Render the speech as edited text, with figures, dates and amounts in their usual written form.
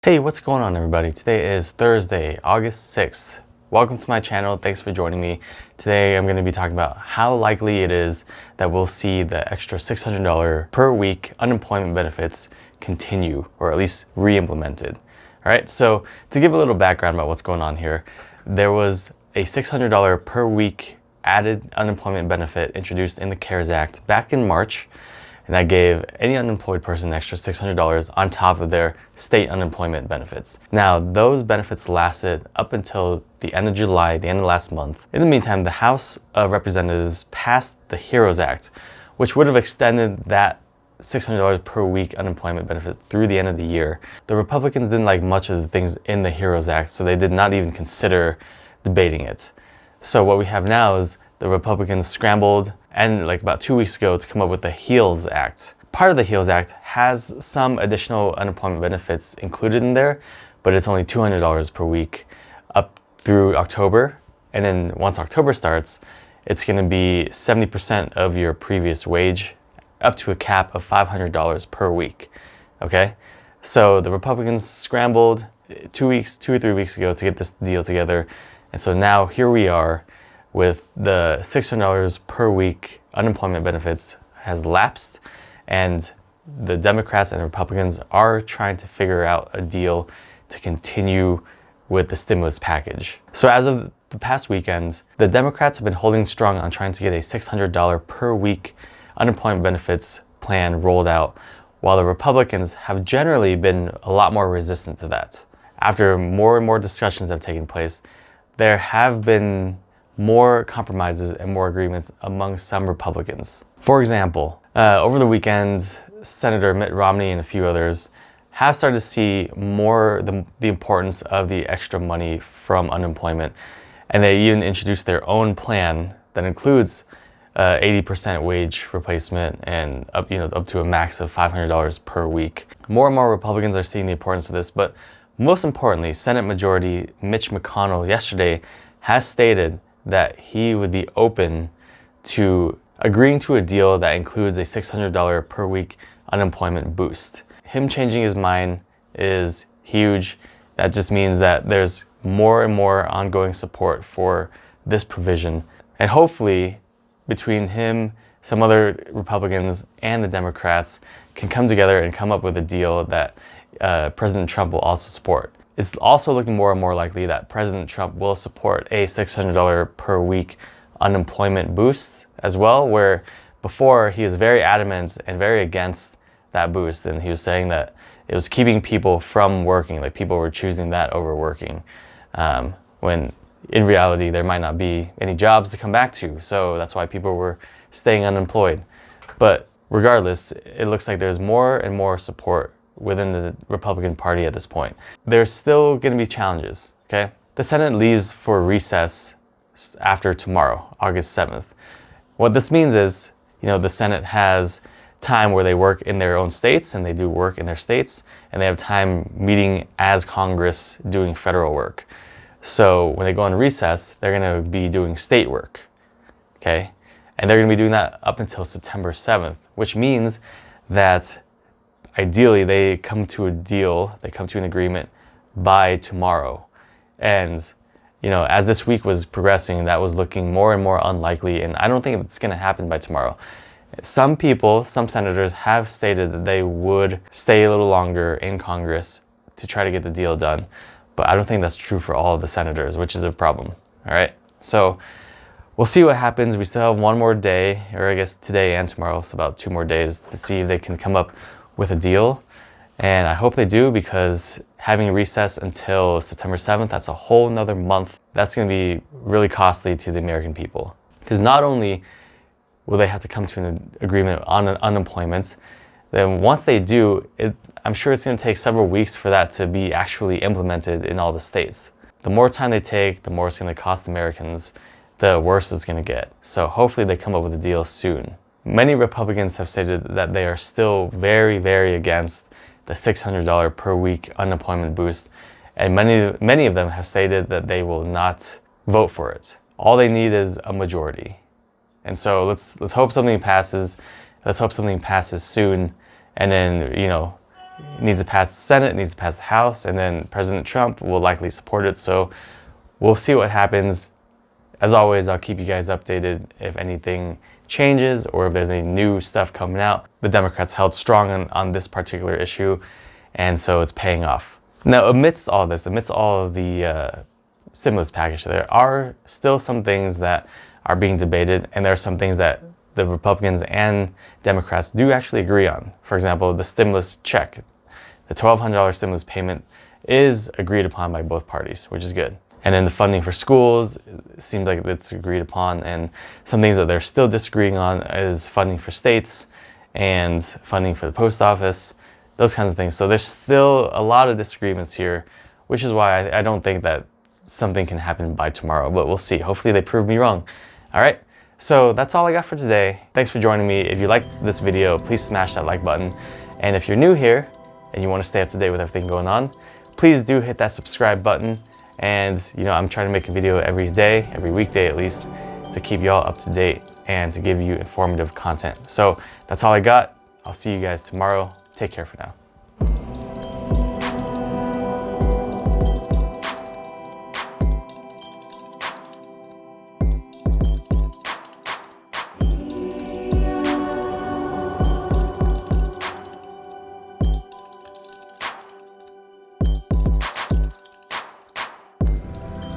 Hey, what's going on everybody? Today is Thursday, August 6th. Welcome to my channel. Thanks for joining me. Today I'm going to be talking about how likely it is that we'll see the extra $600 per week unemployment benefits continue, or at least re-implemented. All right, so to give a little background about what's going on here, there was a $600 per week added unemployment benefit introduced in the CARES Act back in March. And that gave any unemployed person an extra $600 on top of their state unemployment benefits. Now, those benefits lasted up until the end of July, the end of last month. In the meantime, the House of Representatives passed the HEROES Act, which would have extended that $600 per week unemployment benefit through the end of the year. The Republicans didn't like much of the things in the HEROES Act, so they did not even consider debating it. So what we have now is the Republicans scrambled and like about 2 weeks ago to come up with the HEALS Act. Part of the HEALS Act has some additional unemployment benefits included in there, but it's only $200 per week up through October. And then once October starts, it's gonna be 70% of your previous wage up to a cap of $500 per week, okay? So the Republicans scrambled 2 or 3 weeks ago to get this deal together. And so now here we are with the $600 per week unemployment benefits has lapsed, and the Democrats and Republicans are trying to figure out a deal to continue with the stimulus package. So as of the past weekend, the Democrats have been holding strong on trying to get a $600 per week unemployment benefits plan rolled out, while the Republicans have generally been a lot more resistant to that. After more and more discussions have taken place, there have been more compromises and more agreements among some Republicans. For example, over the weekend, Senator Mitt Romney and a few others have started to see more the importance of the extra money from unemployment. And they even introduced their own plan that includes 80% wage replacement and up to a max of $500 per week. More and more Republicans are seeing the importance of this, but most importantly, Senate Majority Mitch McConnell yesterday has stated that he would be open to agreeing to a deal that includes a $600 per week unemployment boost. Him changing his mind is huge. That just means that there's more and more ongoing support for this provision. And hopefully, between him, some other Republicans, and the Democrats can come together and come up with a deal that President Trump will also support. It's also looking more and more likely that President Trump will support a $600 per week unemployment boost as well, where before he was very adamant and very against that boost, and he was saying that it was keeping people from working, like people were choosing that over working, when in reality there might not be any jobs to come back to, so that's why people were staying unemployed. But regardless, it looks like there's more and more support within the Republican Party at this point. There's still going to be challenges, okay? The Senate leaves for recess after tomorrow, August 7th. What this means is, the Senate has time where they work in their own states and they do work in their states, and they have time meeting as Congress doing federal work. So when they go on recess, they're going to be doing state work, okay? And they're going to be doing that up until September 7th, which means that ideally, they come to an agreement by tomorrow. And, as this week was progressing, that was looking more and more unlikely, and I don't think it's gonna happen by tomorrow. Some senators have stated that they would stay a little longer in Congress to try to get the deal done, but I don't think that's true for all of the senators, which is a problem, all right? So we'll see what happens. We still have one more day, or I guess today and tomorrow, so about 2 more days to see if they can come up with a deal, and I hope they do, because having recess until September 7th, that's a whole nother month. That's going to be really costly to the American people, because not only will they have to come to an agreement on unemployment, then once they do, I'm sure it's going to take several weeks for that to be actually implemented in all the states. The more time they take, the more it's going to cost Americans, the worse it's going to get. So hopefully they come up with a deal soon. Many Republicans have stated that they are still very, very against the $600 per week unemployment boost, and many of them have stated that they will not vote for it. All they need is a majority. And so let's hope something passes. Let's hope something passes soon, and then It needs to pass the Senate, it needs to pass the House, and then President Trump will likely support it. So we'll see what happens. As always, I'll keep you guys updated if anything changes or if there's any new stuff coming out. The Democrats held strong on this particular issue, and so it's paying off. Now, amidst all this, amidst all of the stimulus package, there are still some things that are being debated, and there are some things that the Republicans and Democrats do actually agree on. For example, the stimulus check, the $1,200 stimulus payment is agreed upon by both parties, which is good. And then the funding for schools, it seems like it's agreed upon. And some things that they're still disagreeing on is funding for states and funding for the post office, those kinds of things. So there's still a lot of disagreements here, which is why I don't think that something can happen by tomorrow, but we'll see. Hopefully they prove me wrong. All right. So that's all I got for today. Thanks for joining me. If you liked this video, please smash that like button. And if you're new here and you want to stay up to date with everything going on, please do hit that subscribe button. And I'm trying to make a video every day, every weekday at least, to keep y'all up to date and to give you informative content. So that's all I got. I'll see you guys tomorrow. Take care for now.